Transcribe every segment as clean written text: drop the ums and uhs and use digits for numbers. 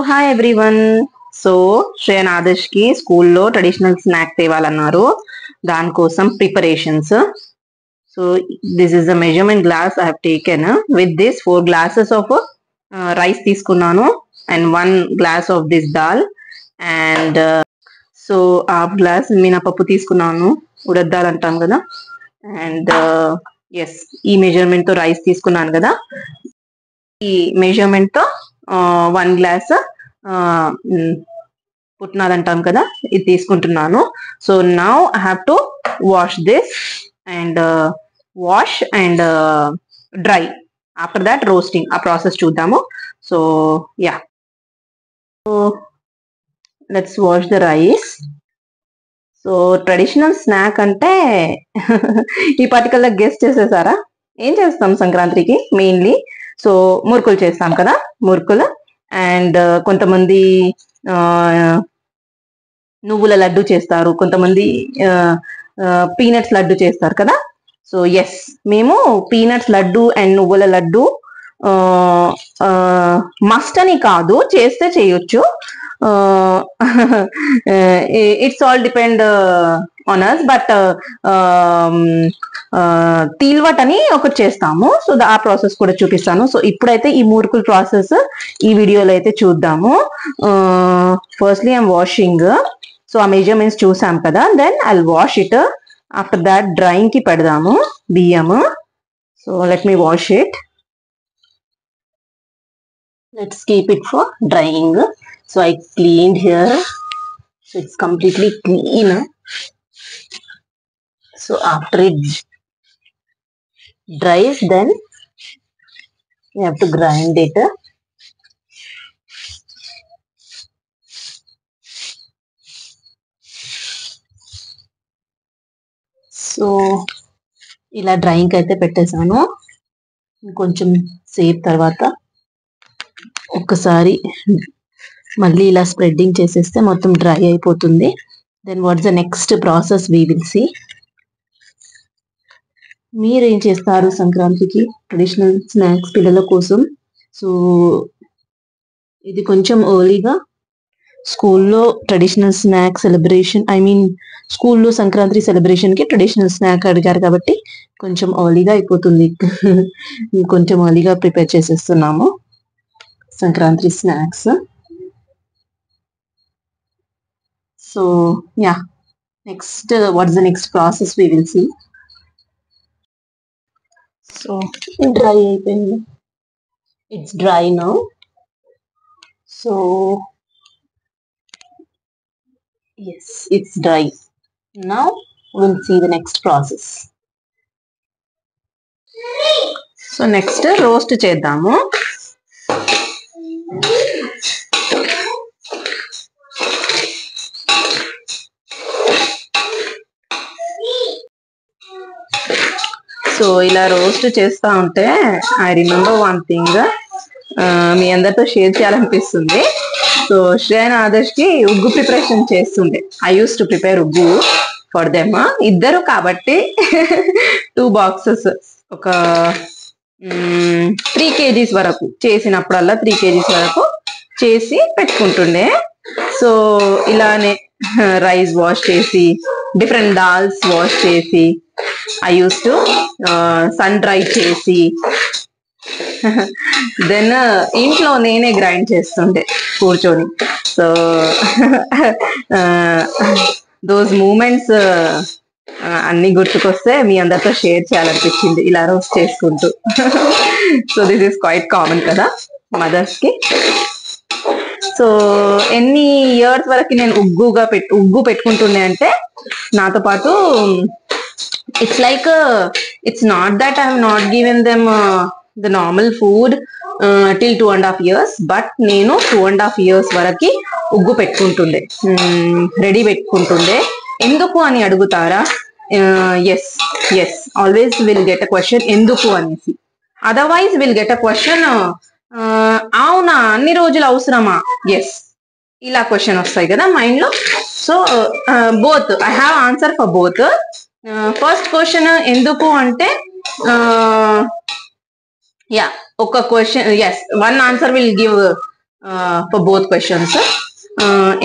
Hi everyone. So Shreyan Adarsh కి స్కూల్లో traditional snack తేవాలన్నారు. దానికోసం preparations. So this is the measurement glass I have taken. With this 4 glasses of rice తీసుకున్నాను and 1 glass of this dal and so half glass మినపప్పు తీసుకున్నాను, ఉడద్ దాల్ అంటాం కదా. And yes, ఈ మెజర్మెంట్ తో రైస్ తీసుకున్నాను కదా. ఈ మెజర్మెంట్ తో 1 glass పుట్నాలు అంటాం కదా, ఇది తీసుకుంటున్నాను. So now I have to wash this and wash and dry. After that roasting, ఆ ప్రాసెస్ చూద్దాము. So yeah, so let's wash the rice. So traditional snack అంటే ఈ పర్టికులర్ గెస్ట్ చేసేసారా? ఏం చేస్తాం సంక్రాంతికి మెయిన్లీ? సో మురుకులు చేస్తాం కదా, మురుకులు. అండ్ కొంతమంది నువ్వుల లడ్డు చేస్తారు, కొంతమంది పీనట్స్ లడ్డు చేస్తారు కదా. సో ఎస్, మేము పీనట్స్ లడ్డు అండ్ నువ్వుల లడ్డు మస్ట్ అని కాదు, చేస్తే చేయొచ్చు. It's all depend on us. But తీల్వట్ అని ఒకటి చేస్తాము. సో ఆ ప్రాసెస్ కూడా చూపిస్తాను. సో ఇప్పుడైతే ఈ మురుకుల ప్రాసెస్ ఈ వీడియోలో అయితే చూద్దాము. Firstly I'm washing. సో ఆ మెజర్మెంట్స్ చూసాం కదా, then I wash it. After that drying కి పెడదాము బియ్యము. So let me wash it. Let's keep it for drying. So I cleaned here. So it's completely clean. So after it dries, then you have to grind it. So ఇలా drying అయితే పెట్టేసాను. కొంచెం సేపు తర్వాత ఒక్కసారి మళ్ళీ ఇలా స్ప్రెడ్డింగ్ చేసేస్తే మొత్తం డ్రై అయిపోతుంది. Then what's the next process we will see. మీరేం చేస్తారు సంక్రాంతికి ట్రెడిషనల్ స్నాక్స్ పిల్లల కోసం? సో ఇది కొంచెం ఎర్లీగా స్కూల్లో ట్రెడిషనల్ స్నాక్ సెలబ్రేషన్, స్కూల్లో సంక్రాంతి సెలబ్రేషన్ కి ట్రెడిషనల్ స్నాక్ అడిగారు కాబట్టి కొంచెం ఎర్లీగా అయిపోతుంది. కొంచెం ఎర్లీగా ప్రిపేర్ చేసేస్తున్నాము Sankranti snacks. So yeah, next what's the next process we will see. So dry అయిపోయింది, it's dry now. So yes, it's dry. Now will see the next process. So next roast చేద్దాము. సో ఇలా రోస్ట్ చేస్తా ఉంటే I remember one thing, మీ అందరితో share చేయాలనిపిస్తుంది. So Shreyan Adarsh కి ఉగ్గు ప్రిపరేషన్ చేస్తుండే. ఐ యూస్ టు ప్రిపేర్ ఉగ్గు ఫర్ దెమ్. ఇద్దరు కాబట్టి 2 boxes, ఒక 3 kgs వరకు చేసినప్పుడల్లా 3 kgs వరకు చేసి పెట్టుకుంటుండే. సో ఇలానే రైస్ వాష్ చేసి, డిఫరెంట్ దాల్స్ వాష్ చేసి, I use to sun dry చేసి, దెన్ ఇంట్లో నేనే గ్రైండ్ చేస్తుండే కూర్చొని. సో దోస్ మూమెంట్స్ అన్ని గుర్తుకొస్తే మీ అందరితో షేర్ చేయాలనిపించింది ఇలా రోస్ట్ చేసుకుంటూ. So this is quite common కదా మదర్స్ కి. సో ఎన్ని ఇయర్స్ వరకు నేను ఉగ్గు పెట్టుకుంటుండే అంటే, నాతో పాటు it's like, it's not that I have not given them the normal food till 2.5 years, but నేను 2.5 years వరకు ఉగ్గు పెట్టుకుంటుండే, రెడీ పెట్టుకుంటుండే. ఎందుకు అని అడుగుతారా? Yes yes, always will get a question ఎందుకు అనేసి. Otherwise will get a question అవునా అన్ని రోజులు అవసరమా? ఎస్, ఇలా క్వశ్చన్ వస్తాయి కదా మైండ్ లో. So both, I have answer for both. First question ఎందుకు అంటే, యా, ఒక question, yes, one answer will give for both questions.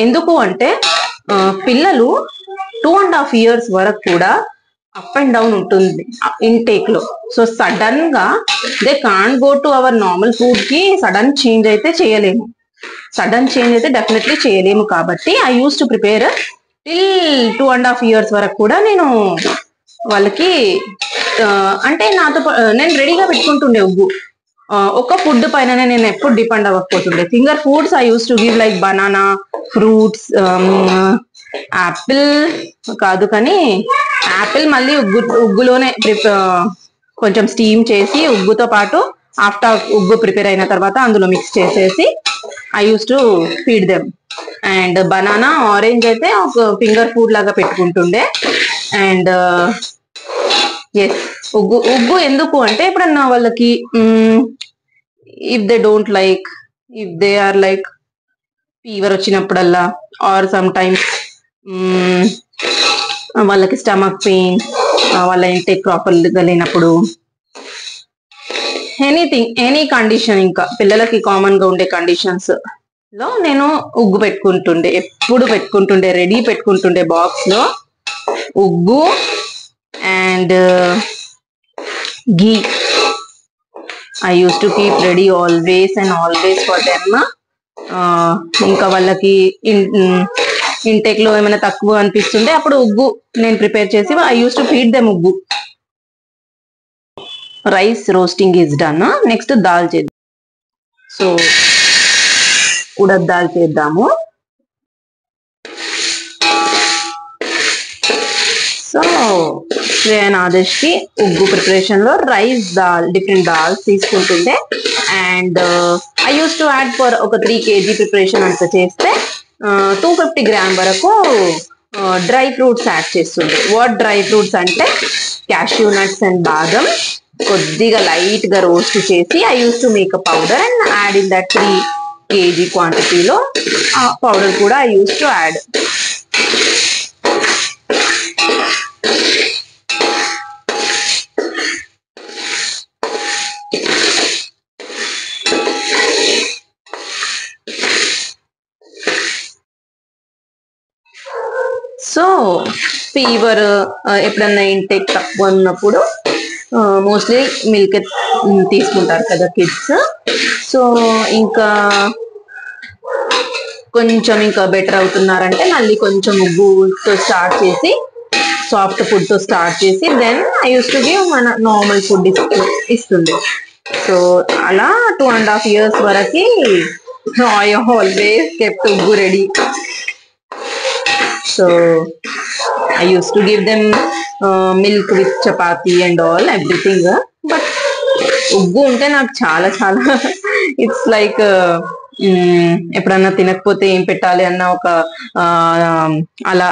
ఎందుకు అంటే పిల్లలు 2.5 years వరకు కూడా అప్ అండ్ డౌన్ ఉంటుంది ఇంటేక్ లో. సో సడన్ గా they can't go to our normal food కి సడన్ చేంజ్ అయితే చేయలేము. సడన్ చేంజ్ అయితే డెఫినెట్లీ చేయలేము. కాబట్టి I use to prepare till 2.5 years వరకు కూడా నేను వాళ్ళకి అంటే నేను రెడీగా పెట్టుకుంటుండే ఉగ్గు. ఒక ఫుడ్ పైననే నేను ఎప్పుడు డిపెండ్ అవ్వకపోతుండే. Finger foods I use to give like banana, fruits, apple కాదు కానీ యాపిల్ మళ్ళీ ఉగ్గులోనే కొంచెం స్టీమ్ చేసి ఉగ్గుతో పాటు ఆఫ్టర్ ఉగ్గు ప్రిపేర్ అయిన తర్వాత అందులో మిక్స్ చేసేసి I use to feed them. And banana, orange అయితే ఒక ఫింగర్ ఫుడ్ లాగా పెట్టుకుంటుండే. అండ్ ఎస్, ఉగ్గు ఎందుకు అంటే ఎప్పుడన్నా వాళ్ళకి if they don't like, if they are like fever వచ్చినప్పుడల్లా ఆర్ సమ్ టైమ్స్ వాళ్ళకి స్టమక్ పెయిన్, వాళ్ళ ఇంటేక్ ప్రాపర్గా లేనప్పుడు, ఎనీ కండిషన్, ఇంకా పిల్లలకి కామన్ గా ఉండే కండిషన్స్ లో నేను ఉగ్గు పెట్టుకుంటుండే, ఎప్పుడు పెట్టుకుంటుండే, రెడీ పెట్టుకుంటుండే బాక్స్ లో ఉగ్గు and ghee. I use to keep ready always and always for them. ఇంకా వాళ్ళకి ఇంటేక్ లో ఏమైనా తక్కువ అనిపిస్తుంటే అప్పుడు ఉగ్గు నేను ప్రిపేర్ చేసి I use to feed them ఉగ్గు. Rice roasting is done. Next dal చేద్దాం. సో ఉడద్ దాల్ చేద్దాము. సో శ్రేయన్ ఆదర్శ్ కి ఉగ్గు ప్రిపరేషన్ లో రైస్, దాల్, డిఫరెంట్ దాల్స్ తీసుకుంటుండే. And I use to add for ఒక 3 kg ప్రిపరేషన్ అంతా చేస్తే 250 grams వరకు డ్రై ఫ్రూట్స్ యాడ్ చేస్తుండే. వాట్ డ్రై ఫ్రూట్స్ అంటే క్యాష్యూ నట్స్ అండ్ బాదం కొద్దిగా లైట్ గా రోస్ట్ చేసి I use to make a powder and add in that 3 kg క్వాంటిటీలో ఆ పౌడర్ కూడా I use to add. So fever ఎప్పుడన్నా ఇంటేక్ తక్కువ ఉన్నప్పుడు మోస్ట్లీ మిల్క్ తీసుకుంటారు కదా కిడ్స్. సో ఇంకా కొంచెం ఇంకా బెటర్ అవుతున్నారంటే మళ్ళీ కొంచెం ఉగ్గుతో స్టార్ట్ చేసి, సాఫ్ట్ ఫుడ్ తో స్టార్ట్ చేసి then I use to give మన నార్మల్ ఫుడ్ ఇస్తుంది. సో అలా 2.5 years వరకు ఐ ఆల్వేస్ కెప్ట్ ఉగ్గు ready. So I used to give them milk with chapati and all everything. But ఉగ్గు ఉంటే నాకు చాలా చాలా ఇట్స్ లైక్ ఎప్పుడన్నా తినకపోతే ఏం పెట్టాలి అన్న ఒక అలా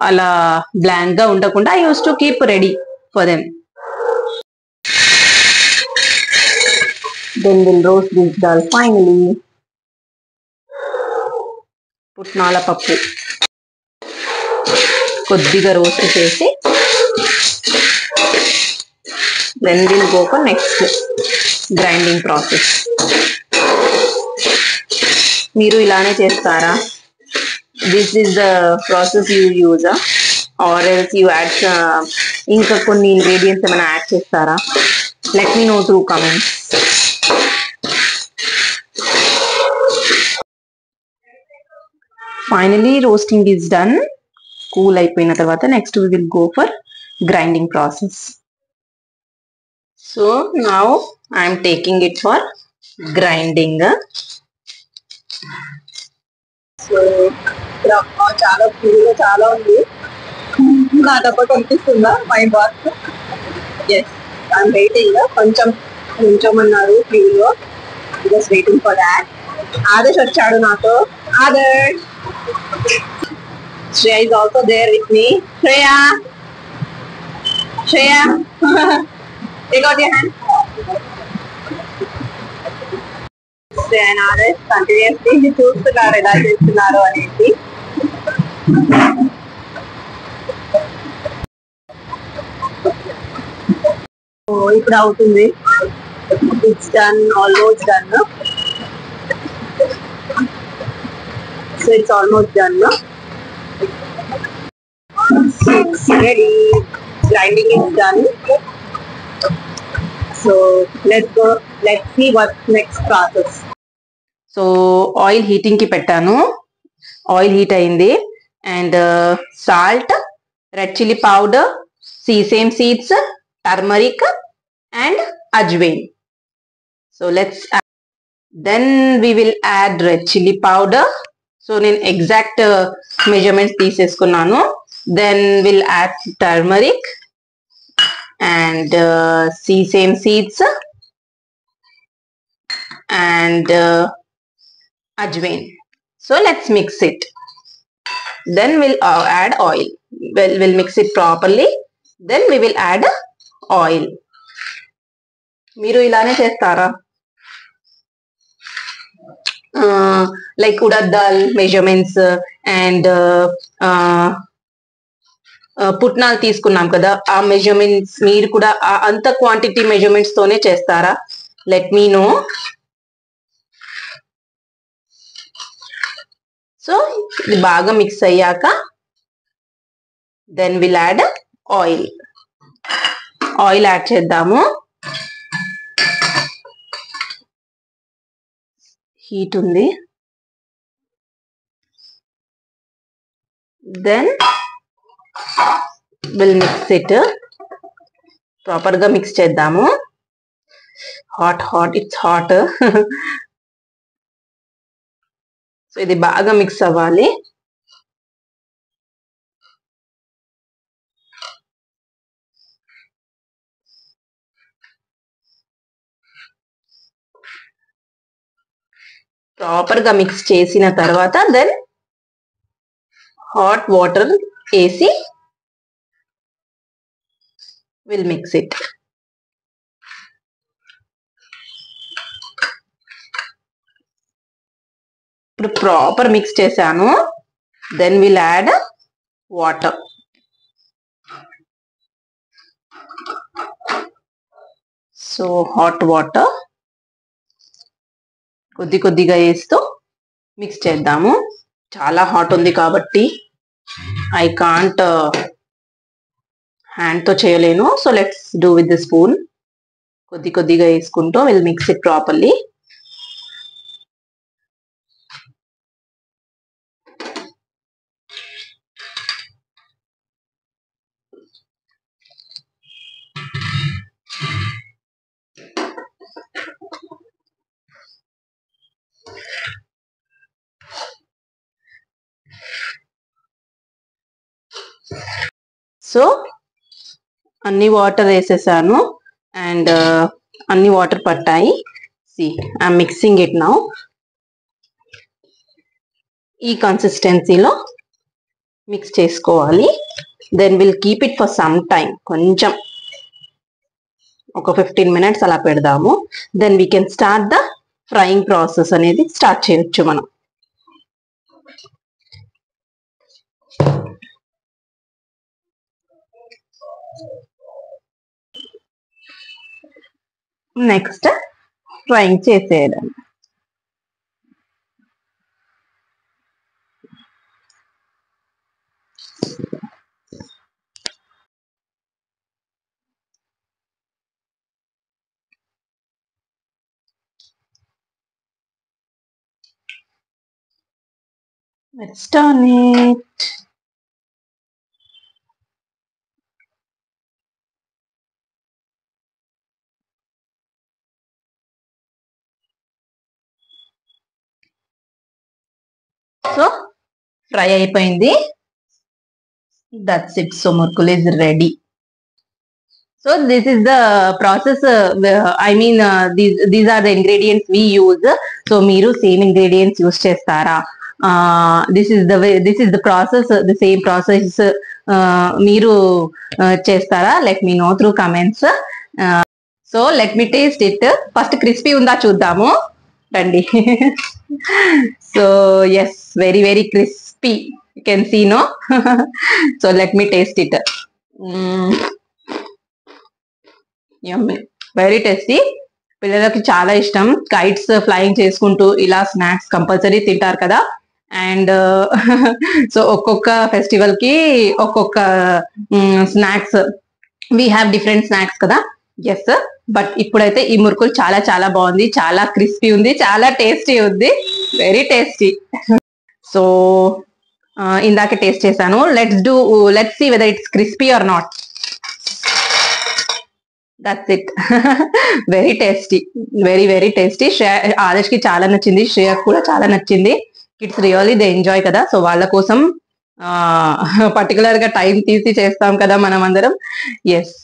అలా బ్లాంక్ గా ఉండకుండా I use to keep ready for them. Then we'll roast this dal finally. పుట్నాల పప్పు కొద్దిగా రోస్ట్ చేసి then we'll go for next grinding process. మీరు ఇలానే చేస్తారా? This is the process you use or else you add ఇంకా కొన్ని ingredients ఏమైనా యాడ్ చేస్తారా? Let me no through comments. Finally roasting is done. Cool అయిపోయిన తర్వాత next we will go for grinding process. So now I am taking it for grinding. So చాలా కూల్గా చాలా ఉంది. నా డబ్బ కనిపిస్తుందా my box? Yes, I'm waiting. కొంచెం అన్నారు క్యూలో, just waiting for that. Adarsh వచ్చాడు నాతో. Adarsh, Shreya is also there with me. Shreya, take out your hand. Shreya and Adarsh continuously చూస్తున్నారు ఎలా చేస్తున్నారు అనేది. ఇప్పుడు అవుతుంది. It's done, almost done. So it's almost done now. So it's ready. Grinding is done. So let's go. Let's see what's next process. So oil heating కి పెట్టాను. Oil heat అయింది. And salt, red chilli powder, sesame seeds, turmeric and ajwain. So let's then we will add red chilli powder. So నేను exact measurements తీసేసుకున్నాను. Then will add turmeric and sesame seeds and ajwain. So let's mix it. Then we'll add oil. We'll mix it properly. Then we will add oil. Meeru ilane chestara? Like urad dal measurements and పుట్నాలు తీసుకున్నాం కదా, ఆ measurements మీరు కూడా అంత quantity measurements తోనే చేస్తారా? Let me no. So ఇది బాగా మిక్స్ అయ్యాక then will add oil. Oil add చేద్దాము. హీట్ ఉంది. Then will mix it. Proper గా మిక్స్ చేద్దాము. It's hot. సో ఇది బాగా మిక్స్ అవ్వాలి. ప్రాపర్ గా మిక్స్ చేసిన తర్వాత దెన్ హాట్ వాటర్ వేసి we'll mix it. ఇప్పుడు ప్రాపర్ మిక్స్ చేశాను. Then will add water. So hot water కొద్దిగా వేస్తూ మిక్స్ చేద్దాము. చాలా హాట్ ఉంది కాబట్టి ఐ కాంట్ హ్యాండ్ తో చేయలేను. So let's do with the spoon. కొద్దిగా వేసుకుంటూ will mix it properly. So అన్ని వాటర్ వేసేసాను అండ్ అన్ని వాటర్ పట్టాయి. See I'm mixing it now. ఈ కన్సిస్టెన్సీలో మిక్స్ చేసుకోవాలి. Then will keep it for some time. కొంచెం ఒక 15 minutes అలా పెడదాము. Then we can start the frying process అనేది స్టార్ట్ చేయొచ్చు మనం. నెక్స్ట్ ఫ్రైయింగ్ చేసేయడం. Let's turn it. So fry అయిపోయింది. That's it. సో మురుకులు is ready. So this is the process. I mean these are the ingredients we use. So మీరు same ingredients use చేస్తారా? This is the process. The same process మీరు చేస్తారా? Let me know through comments. So let me taste it. First crispy ఉందా చూద్దాము రండి. So yes, very crispy. You can see, no? So let me taste it. Yummy, very tasty. పిల్లలకి చాలా ఇష్టం. Kites flying చేసుకుంటూ ఇలా స్నాక్స్ కంపల్సరీ తింటారు కదా. అండ్ సో ఒక్కొక్క ఫెస్టివల్ కి ఒక్కొక్క snacks, we have different snacks కదా. ఎస్, బట్ ఇప్పుడైతే ఈ మురుకులు చాలా చాలా బాగుంది, చాలా క్రిస్పీ ఉంది, చాలా టేస్టీ ఉంది, వెరీ టేస్టీ. సో ఇందాక టేస్ట్ చేశాను. Let's see whether it's crispy or not. That's it. Very tasty, very very tasty. Adarsh కి చాలా నచ్చింది, శ్రేయకు కూడా చాలా నచ్చింది. కిడ్స్ రియల్లీ దే ఎంజాయ్ కదా, సో వాళ్ళ కోసం పర్టికులర్ గా టైం తీసి చేస్తాం కదా మనం అందరం. ఎస్.